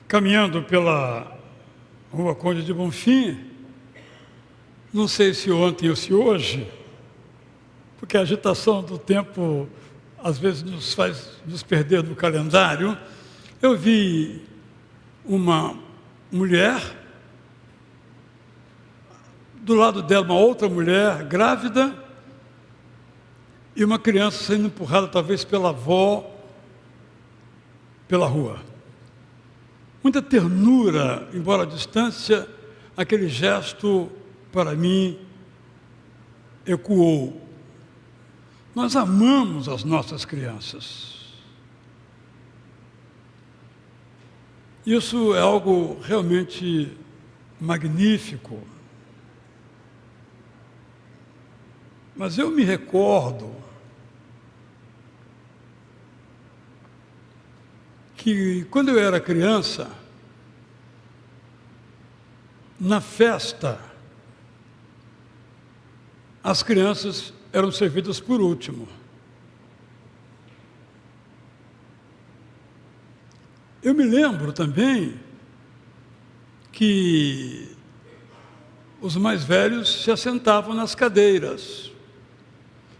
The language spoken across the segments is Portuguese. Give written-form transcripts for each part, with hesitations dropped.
Caminhando pela Rua Conde de Bonfim, não sei se ontem ou se hoje, porque a agitação do tempo às vezes nos faz nos perder no calendário, eu vi uma mulher, do lado dela uma outra mulher grávida e uma criança sendo empurrada talvez pela avó pela rua. Muita ternura, embora à distância, aquele gesto para mim ecoou. Nós amamos as nossas crianças. Isso é algo realmente magnífico. Mas eu me recordo que quando eu era criança, na festa, as crianças eram servidas por último. Eu me lembro também que os mais velhos se assentavam nas cadeiras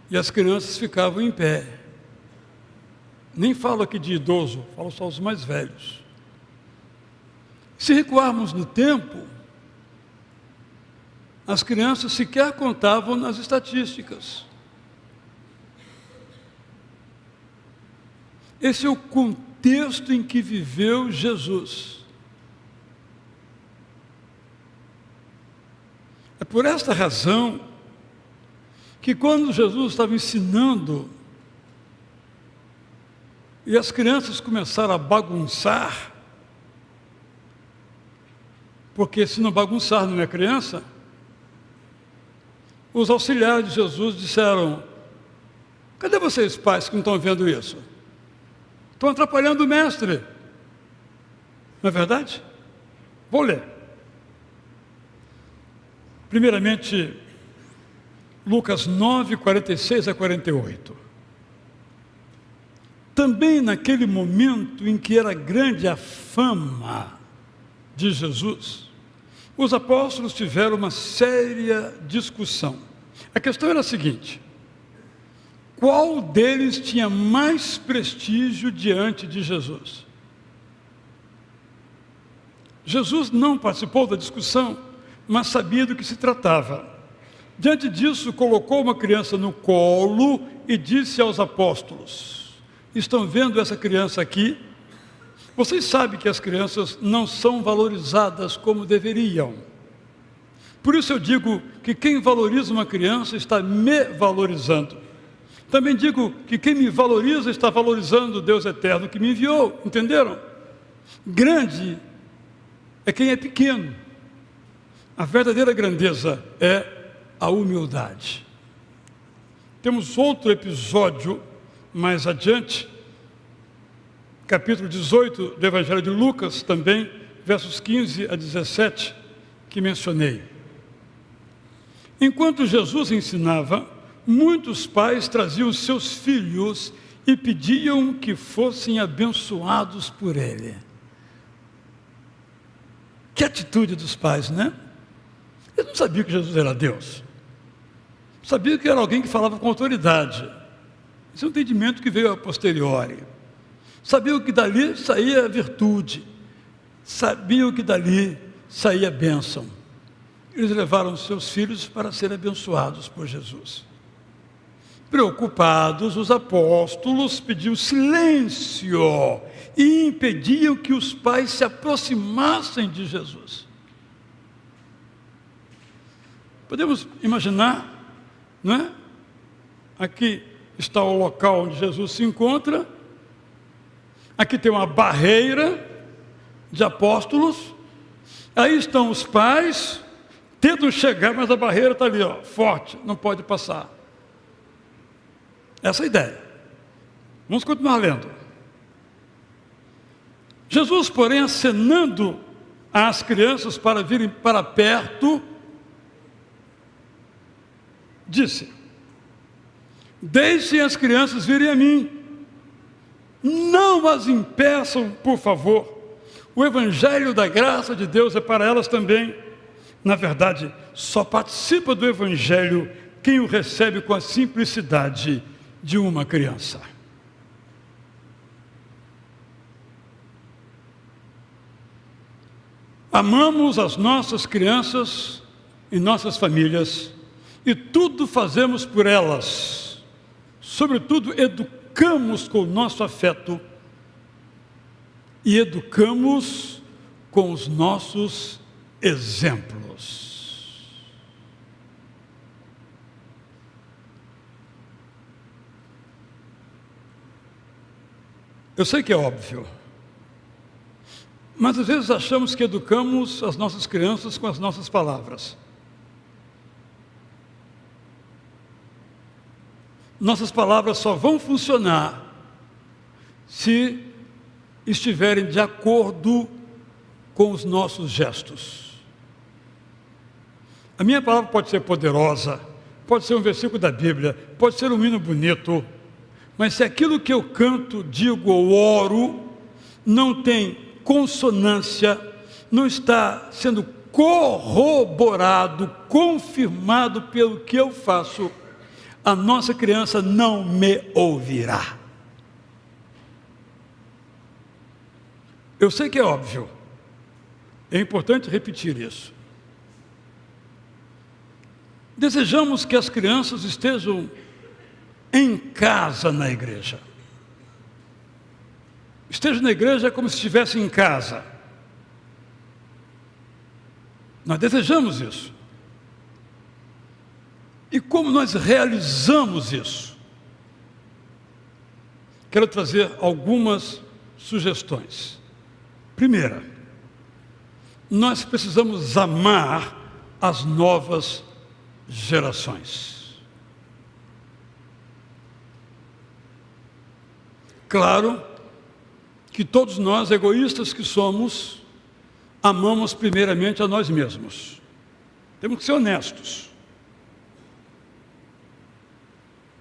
e as crianças ficavam em pé. Nem falo aqui de idoso, falo só os mais velhos. Se recuarmos no tempo, as crianças sequer contavam nas estatísticas. Esse é o contexto em que viveu Jesus. É por esta razão que quando Jesus estava ensinando e as crianças começaram a bagunçar, porque se não bagunçar não é criança, os auxiliares de Jesus disseram: cadê vocês pais que não estão vendo isso? Estão atrapalhando o mestre. Não é verdade? Vou ler. Primeiramente, Lucas 9, 46 a 48. Também naquele momento em que era grande a fama de Jesus, os apóstolos tiveram uma séria discussão. A questão era a seguinte: qual deles tinha mais prestígio diante de Jesus? Jesus não participou da discussão, mas sabia do que se tratava. Diante disso, colocou uma criança no colo e disse aos apóstolos: estão vendo essa criança aqui? Vocês sabem que as crianças não são valorizadas como deveriam. Por isso eu digo que quem valoriza uma criança está me valorizando. Também digo que quem me valoriza está valorizando o Deus eterno que me enviou. Entenderam? Grande é quem é pequeno. A verdadeira grandeza é a humildade. Temos outro episódio mais adiante, capítulo 18 do Evangelho de Lucas, também, versos 15 a 17, que mencionei. Enquanto Jesus ensinava, muitos pais traziam seus filhos e pediam que fossem abençoados por ele. Que atitude dos pais, né? Eles não sabiam que Jesus era Deus. Sabiam que era alguém que falava com autoridade. Esse é um entendimento que veio a posteriori. Sabiam que dali saía virtude. Sabiam que dali saía bênção. Eles levaram seus filhos para serem abençoados por Jesus. Preocupados, os apóstolos pediam silêncio e impediam que os pais se aproximassem de Jesus. Podemos imaginar, não é? Aqui está o local onde Jesus se encontra. Aqui tem uma barreira de apóstolos. Aí estão os pais, tentam chegar, mas a barreira está ali, ó, forte, não pode passar. Essa é a ideia. Vamos continuar lendo. Jesus, porém, acenando às crianças para virem para perto, disse: deixem as crianças virem a mim, não as impeçam, por favor. O evangelho da graça de Deus é para elas também. Na verdade, só participa do evangelho quem o recebe com a simplicidade de uma criança. Amamos as nossas crianças e nossas famílias e tudo fazemos por elas. Sobretudo, educamos com o nosso afeto e educamos com os nossos exemplos. Eu sei que é óbvio, mas às vezes achamos que educamos as nossas crianças com as nossas palavras. Nossas palavras só vão funcionar se estiverem de acordo com os nossos gestos. A minha palavra pode ser poderosa, pode ser um versículo da Bíblia, pode ser um hino bonito, mas se aquilo que eu canto, digo ou oro, não tem consonância, não está sendo corroborado, confirmado pelo que eu faço, a nossa criança não me ouvirá. Eu sei que é óbvio, é importante repetir isso. Desejamos que as crianças estejam em casa na igreja. Esteja na igreja como se estivesse em casa. Nós desejamos isso. E como nós realizamos isso? Quero trazer algumas sugestões. Primeira, nós precisamos amar as novas gerações. Claro que todos nós, egoístas que somos, amamos primeiramente a nós mesmos. Temos que ser honestos.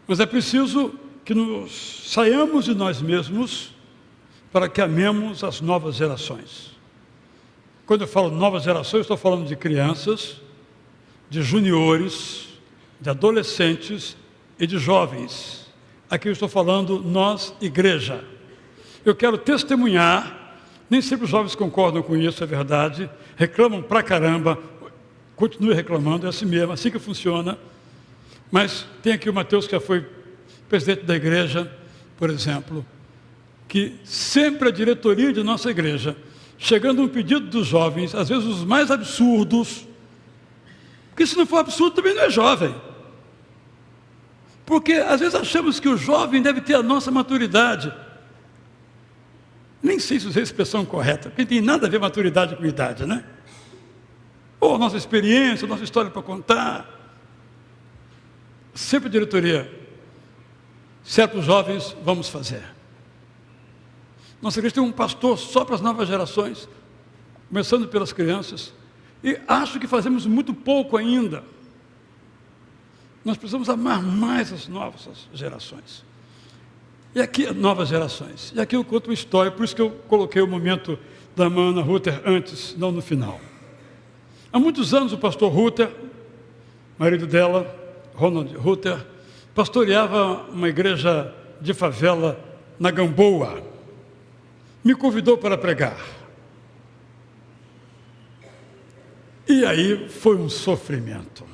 Mas é preciso que nos saiamos de nós mesmos para que amemos as novas gerações. Quando eu falo novas gerações, estou falando de crianças, de juniores, de adolescentes e de jovens. Aqui eu estou falando nós, igreja. Eu quero testemunhar, nem sempre os jovens concordam com isso, é verdade, reclamam pra caramba, continue reclamando, é assim mesmo, assim que funciona. Mas tem aqui o Mateus, que já foi presidente da igreja, por exemplo, que sempre a diretoria de nossa igreja, chegando um pedido dos jovens, às vezes os mais absurdos, porque se não for absurdo também não é jovem. Porque às vezes achamos que o jovem deve ter a nossa maturidade. Nem sei se usei a expressão correta, porque tem nada a ver maturidade com idade, né? Ou nossa experiência, nossa história para contar. Sempre a diretoria, certos jovens, vamos fazer. Nossa igreja tem um pastor só para as novas gerações, começando pelas crianças, e acho que fazemos muito pouco ainda. Nós precisamos amar mais as novas gerações. E aqui, novas gerações. E aqui eu conto uma história, por isso que eu coloquei o momento da irmã Ana Ruther antes, não no final. Há muitos anos o pastor Ruther, marido dela, Ronald Ruther, pastoreava uma igreja de favela na Gamboa. Me convidou para pregar. E aí foi um sofrimento.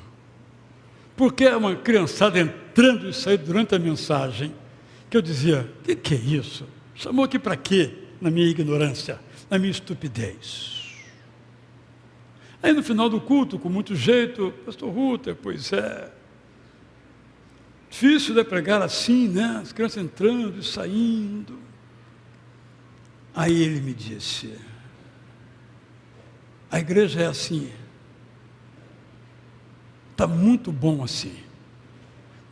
Porque é uma criançada entrando e saindo durante a mensagem, que eu dizia, o que é isso? Chamou aqui para quê? Na minha ignorância, na minha estupidez. Aí no final do culto, com muito jeito, pastor Ruther, pois é, difícil de pregar assim, né? As crianças entrando e saindo. Aí ele me disse, a igreja é assim, está muito bom assim,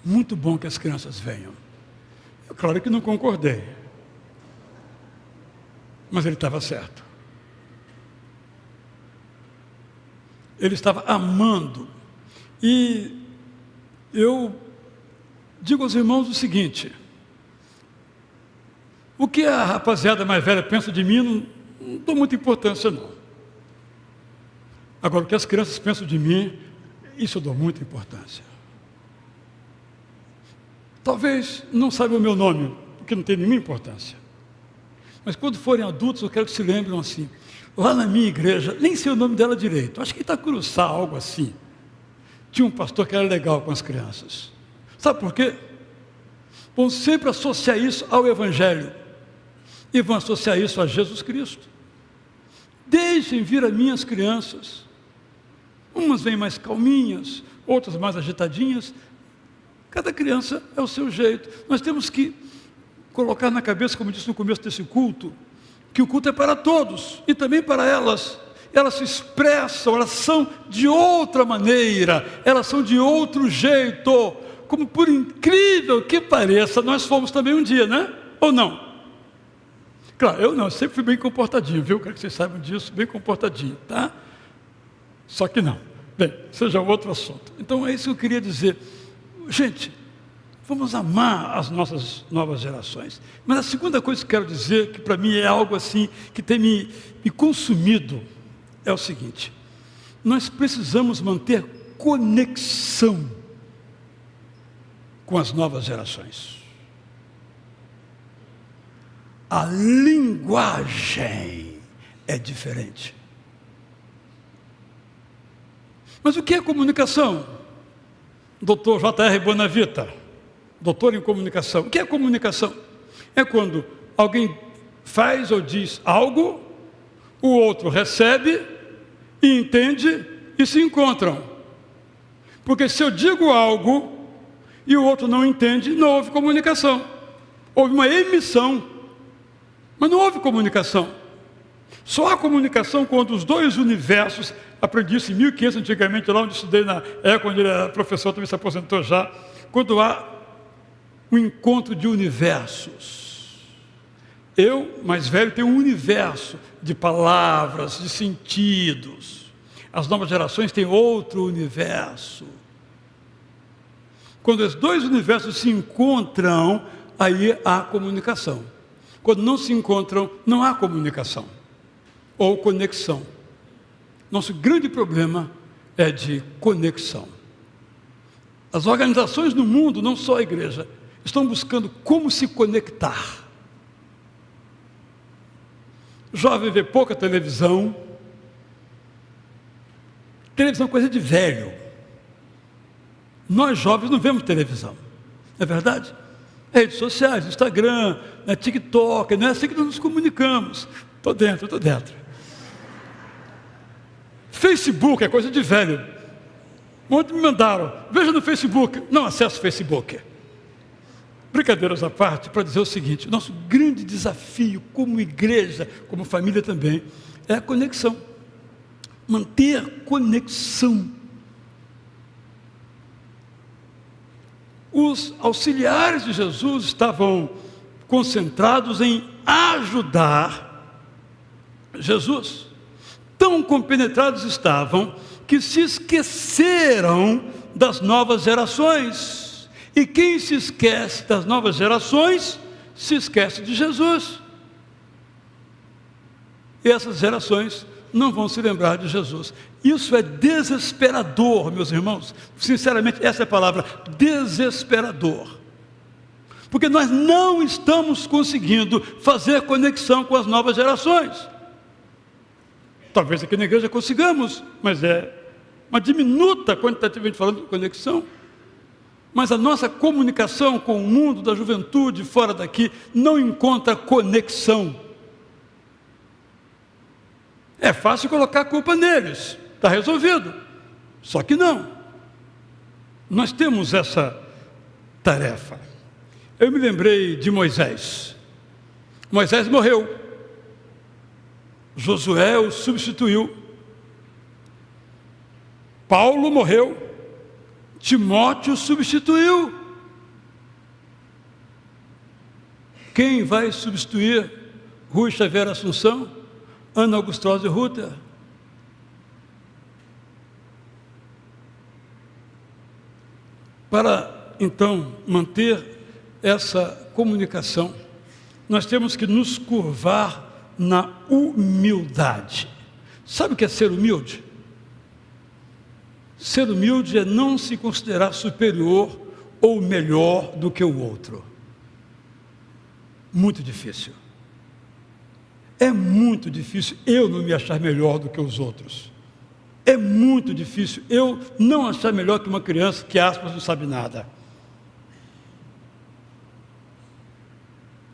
muito bom que as crianças venham. Eu, claro que não concordei, mas ele estava certo. Ele estava amando. E eu digo aos irmãos o seguinte, o que a rapaziada mais velha pensa de mim não dou muita importância, não. Agora, o que as crianças pensam de mim, isso eu dou muita importância. Talvez não saibam o meu nome, porque não tem nenhuma importância. Mas quando forem adultos, eu quero que se lembrem assim. Lá na minha igreja, nem sei o nome dela direito, acho que Itacuruçá, algo assim. Tinha um pastor que era legal com as crianças. Sabe por quê? Vão sempre associar isso ao Evangelho. E vão associar isso a Jesus Cristo. Deixem vir a minhas crianças. Umas vêm mais calminhas, outras mais agitadinhas. Cada criança é o seu jeito. Nós temos que colocar na cabeça, como eu disse no começo desse culto, que o culto é para todos e também para elas. Elas se expressam, elas são de outra maneira, elas são de outro jeito. Como por incrível que pareça, nós fomos também um dia, né? Ou não? Claro, eu não, eu sempre fui bem comportadinho, viu? Quero que vocês saibam disso, bem comportadinho, tá? Só que não. Bem, seja outro assunto. Então é isso que eu queria dizer. Gente, vamos amar as nossas novas gerações. Mas a segunda coisa que quero dizer, que para mim é algo assim, que tem me consumido, é o seguinte: nós precisamos manter conexão com as novas gerações. A linguagem é diferente. Mas o que é comunicação? Dr. J.R. Bonavita, doutor em comunicação. O que é comunicação? É quando alguém faz ou diz algo, o outro recebe e entende e se encontram. Porque se eu digo algo e o outro não entende, não houve comunicação. Houve uma emissão, mas não houve comunicação. Só há comunicação quando os dois universos, aprendi isso em 1500 antigamente, lá onde estudei quando ele era professor, também se aposentou já, quando há um encontro de universos. Eu, mais velho, tenho um universo de palavras, de sentidos. As novas gerações têm outro universo. Quando os dois universos se encontram, aí há comunicação. Quando não se encontram, não há comunicação ou conexão. Nosso grande problema é de conexão. As organizações no mundo, não só a igreja, estão buscando como se conectar. O jovem vê pouca televisão. Televisão é coisa de velho. Nós jovens não vemos televisão, não é verdade? Redes sociais, Instagram, TikTok, não é assim que nós nos comunicamos. Estou dentro. Facebook é coisa de velho. Ontem me mandaram, veja no Facebook. Não acesso o Facebook. Brincadeiras à parte, para dizer o seguinte: nosso grande desafio como igreja, como família também, é a conexão. Manter conexão. Os auxiliares de Jesus estavam concentrados em ajudar Jesus. Tão compenetrados estavam que se esqueceram das novas gerações. E quem se esquece das novas gerações, se esquece de Jesus. E essas gerações não vão se lembrar de Jesus. Isso é desesperador, meus irmãos. Sinceramente, essa é a palavra, desesperador. Porque nós não estamos conseguindo fazer conexão com as novas gerações. Talvez aqui na igreja consigamos, mas é uma diminuta, quantitativamente falando, conexão. Mas a nossa comunicação com o mundo da juventude fora daqui não encontra conexão. É fácil colocar a culpa neles, está resolvido. Só que não. Nós temos essa tarefa. Eu me lembrei de Moisés. Moisés morreu. Josué o substituiu. Paulo morreu. Timóteo substituiu. Quem vai substituir Rui Xavier Assunção? Ana Augustósia Rutter. Para, então, manter essa comunicação, nós temos que nos curvar na humildade. Sabe o que é ser humilde? Ser humilde é não se considerar superior ou melhor do que o outro. Muito difícil. É muito difícil eu não me achar melhor do que os outros. É muito difícil eu não achar melhor que uma criança que, aspas, não sabe nada.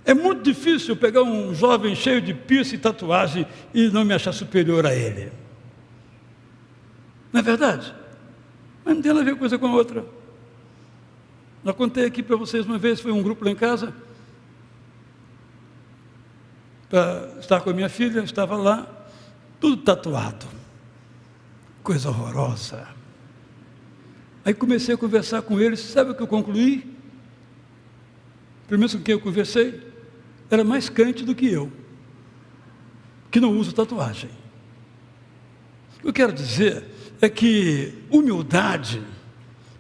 É muito difícil eu pegar um jovem cheio de piercing e tatuagem e não me achar superior a ele. Não é verdade? Mas não tem nada a ver uma coisa com a outra. Eu contei aqui para vocês uma vez, foi um grupo lá em casa, para estar com a minha filha, eu estava lá, tudo tatuado, coisa horrorosa. Aí comecei a conversar com eles, sabe o que eu concluí? Primeiro com quem eu conversei, era mais crente do que eu, que não uso tatuagem. O que eu quero dizer é que humildade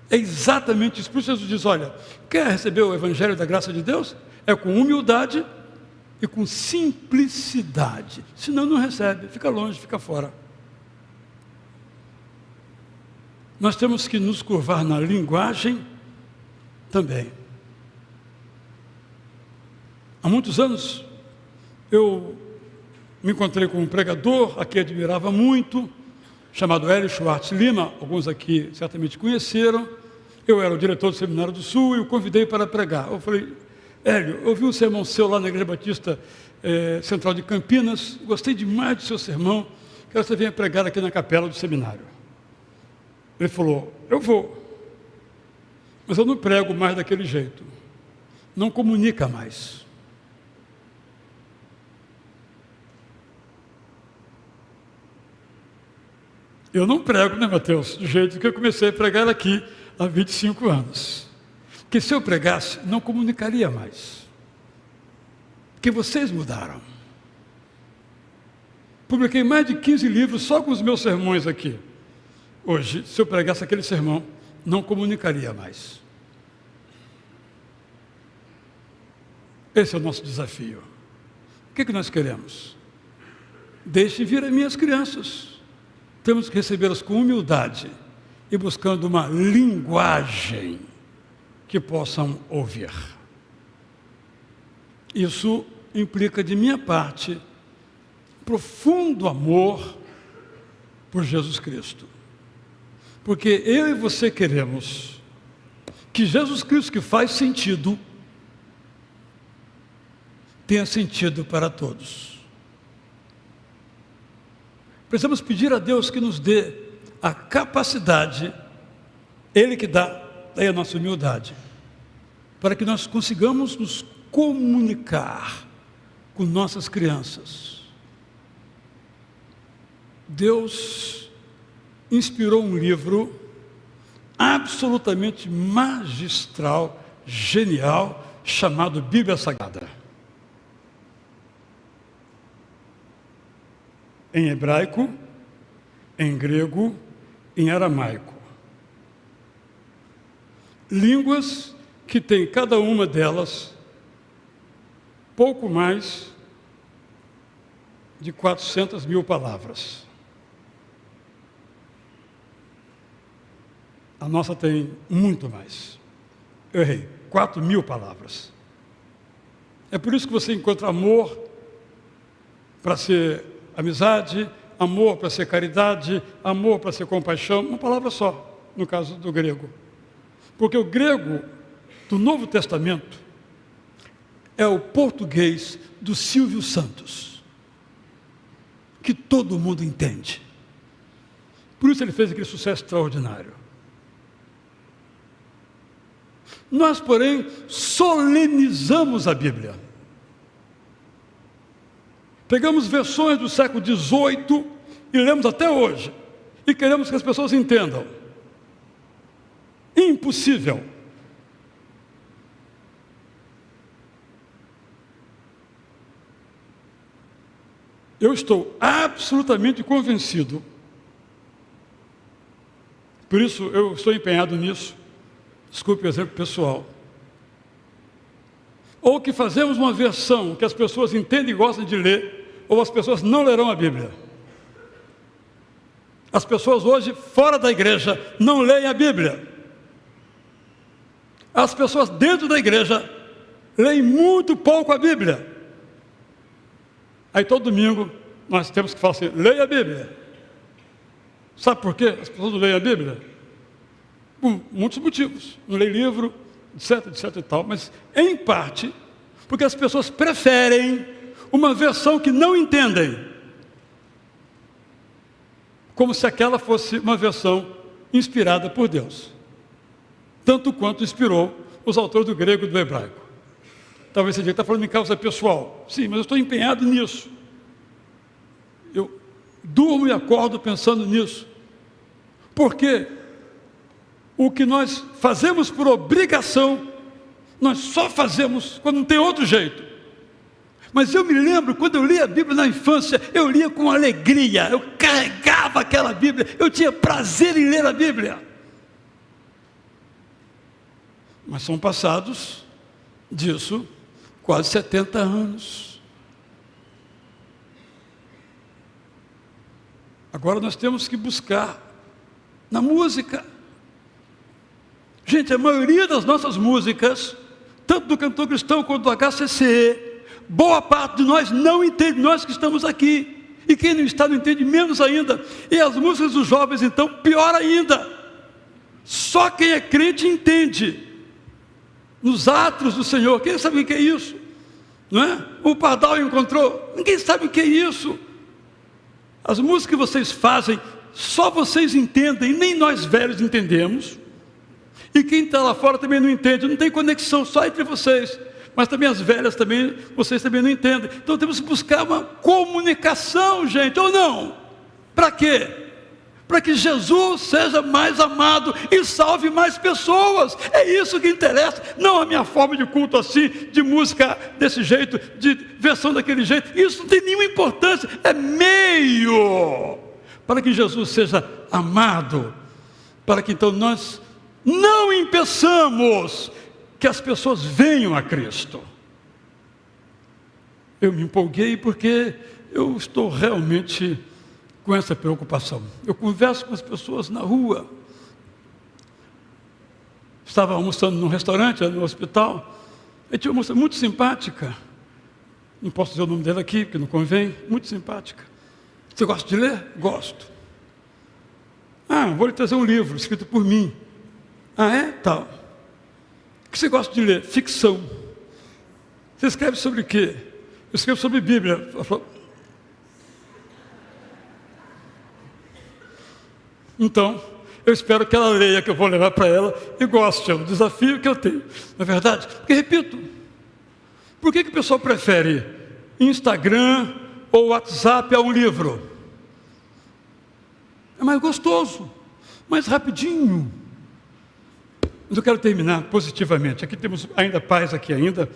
é exatamente isso. Por isso Jesus diz, olha, quer receber o Evangelho da graça de Deus? É com humildade e com simplicidade. Senão não recebe, fica longe, fica fora. Nós temos que nos curvar na linguagem também. Há muitos anos, eu me encontrei com um pregador, a quem admirava muito, chamado Hélio Schwartz Lima, alguns aqui certamente conheceram. Eu era o diretor do Seminário do Sul e o convidei para pregar. Eu falei, Hélio, eu ouvi um sermão seu lá na Igreja Batista Central de Campinas, gostei demais do seu sermão, quero que você venha pregar aqui na capela do seminário. Ele falou, eu vou, mas eu não prego mais daquele jeito, não comunica mais. Eu não prego, né, Mateus, do jeito que eu comecei a pregar aqui há 25 anos. Porque se eu pregasse, não comunicaria mais. Porque vocês mudaram. Publiquei mais de 15 livros só com os meus sermões aqui. Hoje, se eu pregasse aquele sermão, não comunicaria mais. Esse é o nosso desafio. O que nós queremos? Deixe vir as minhas crianças. Temos que recebê-las com humildade e buscando uma linguagem que possam ouvir. Isso implica de minha parte profundo amor por Jesus Cristo. Porque eu e você queremos que Jesus Cristo, que faz sentido, tenha sentido para todos. Precisamos pedir a Deus que nos dê a capacidade, Ele que dá, daí a nossa humildade, para que nós consigamos nos comunicar com nossas crianças. Deus inspirou um livro absolutamente magistral, genial, chamado Bíblia Sagrada. Em hebraico, em grego, em aramaico. Línguas que tem cada uma delas pouco mais de 400 mil palavras. A nossa tem muito mais. Eu errei, 4.000 palavras. É por isso que você encontra amor para ser amizade, amor para ser caridade, amor para ser compaixão, uma palavra só, no caso do grego. Porque o grego do Novo Testamento é o português do Silvio Santos, que todo mundo entende. Por isso ele fez aquele sucesso extraordinário. Nós, porém, solenizamos a Bíblia. Pegamos versões do século XVIII e lemos até hoje. E queremos que as pessoas entendam. Impossível. Eu estou absolutamente convencido, por isso eu estou empenhado nisso, desculpe o exemplo pessoal, ou que fazemos uma versão que as pessoas entendem e gostam de ler, ou as pessoas não lerão a Bíblia. As pessoas hoje, fora da igreja, não leem a Bíblia. As pessoas dentro da igreja leem muito pouco a Bíblia. Aí todo domingo nós temos que falar assim, leia a Bíblia. Sabe por quê as pessoas não leem a Bíblia? Por muitos motivos. Não leem livro, etc e tal. Mas, em parte, porque as pessoas preferem uma versão que não entendem. Como se aquela fosse uma versão inspirada por Deus. Tanto quanto inspirou os autores do grego e do hebraico. Talvez você diga, está falando em causa pessoal. Sim, mas eu estou empenhado nisso. Eu durmo e acordo pensando nisso. Porque o que nós fazemos por obrigação, nós só fazemos quando não tem outro jeito. Mas eu me lembro, quando eu lia a Bíblia na infância, eu lia com alegria, eu carregava aquela Bíblia, eu tinha prazer em ler a Bíblia. Mas são passados disso quase 70 anos. Agora nós temos que buscar na música. Gente, a maioria das nossas músicas, tanto do cantor cristão quanto do HCC, boa parte de nós não entende, nós que estamos aqui. E quem não está não entende menos ainda. E as músicas dos jovens, então, pior ainda. Só quem é crente entende. Nos atos do Senhor, quem sabe o que é isso? Não é? O pardal encontrou, ninguém sabe o que é isso. As músicas que vocês fazem, só vocês entendem, nem nós velhos entendemos. E quem está lá fora também não entende, não tem conexão só entre vocês. Mas também as velhas também, vocês também não entendem. Então temos que buscar uma comunicação, gente, ou não? Para quê? Para que Jesus seja mais amado e salve mais pessoas. É isso que interessa, não a minha forma de culto assim, de música desse jeito, de versão daquele jeito. Isso não tem nenhuma importância, é meio para que Jesus seja amado, para que então nós não impeçamos que as pessoas venham a Cristo. Eu me empolguei porque eu estou realmente com essa preocupação. Eu converso com as pessoas na rua. Estava almoçando num restaurante, no hospital, e tinha uma moça muito simpática. Não posso dizer o nome dela aqui, porque não convém. Muito simpática. Você gosta de ler? Gosto. Vou lhe trazer um livro escrito por mim. É? Tal. O que você gosta de ler? Ficção. Você escreve sobre o quê? Eu escrevo sobre Bíblia. Ela falou, então, eu espero que ela leia, que eu vou levar para ela e goste. É um desafio que eu tenho. Não é verdade? Porque, repito, por que o pessoal prefere Instagram ou WhatsApp a um livro? É mais gostoso, mais rapidinho. Mas eu quero terminar positivamente. Aqui temos ainda paz aqui ainda.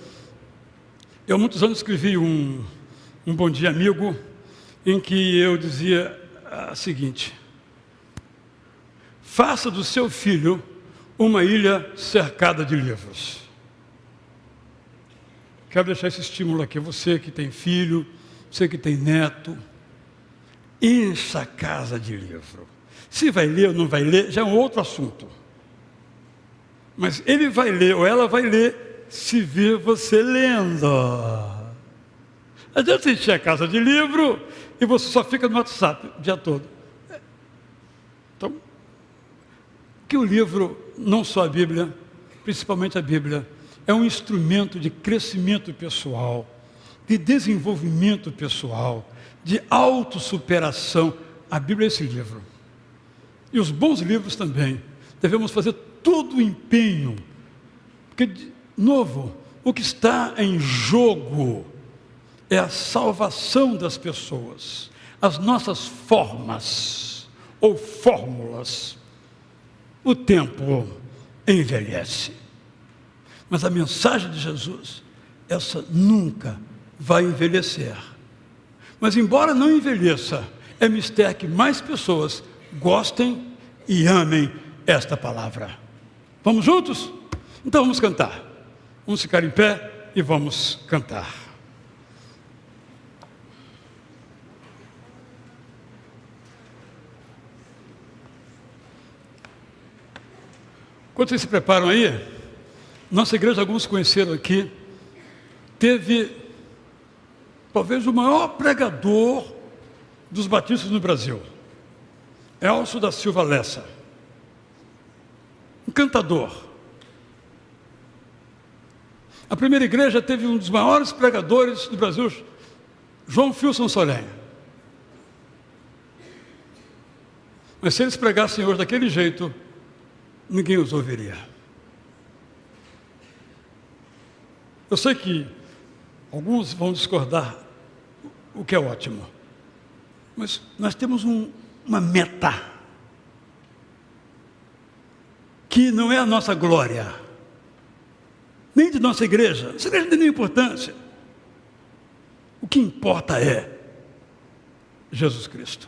Eu há muitos anos escrevi um Bom Dia Amigo, em que eu dizia a seguinte: faça do seu filho uma ilha cercada de livros. Quero deixar esse estímulo aqui. Você que tem filho, você que tem neto, encha a casa de livro. Se vai ler ou não vai ler, já é um outro assunto. Mas ele vai ler ou ela vai ler se vir você lendo. Adianta você encher a casa de livro e você só fica no WhatsApp o dia todo. Então, que o livro, não só a Bíblia, principalmente a Bíblia, é um instrumento de crescimento pessoal, de desenvolvimento pessoal, de autossuperação. A Bíblia é esse livro. E os bons livros também. Devemos fazer todo o empenho, porque, de novo, o que está em jogo é a salvação das pessoas. As nossas formas ou fórmulas. O tempo envelhece. Mas a mensagem de Jesus, essa nunca vai envelhecer. Mas embora não envelheça, é mistério que mais pessoas gostem e amem esta palavra. Vamos juntos? Então vamos cantar. Vamos ficar em pé e vamos cantar. Enquanto vocês se preparam aí, nossa igreja, alguns conheceram aqui, teve talvez o maior pregador dos batistas no Brasil, Elcio da Silva Lessa, um cantador. A primeira igreja teve um dos maiores pregadores do Brasil, João Filson Solém. Mas se eles pregassem hoje daquele jeito, ninguém os ouviria. Eu sei que alguns vão discordar, o que é ótimo. Mas nós temos uma meta, que não é a nossa glória, nem de nossa igreja. Essa igreja não tem nenhuma importância. O que importa é Jesus Cristo.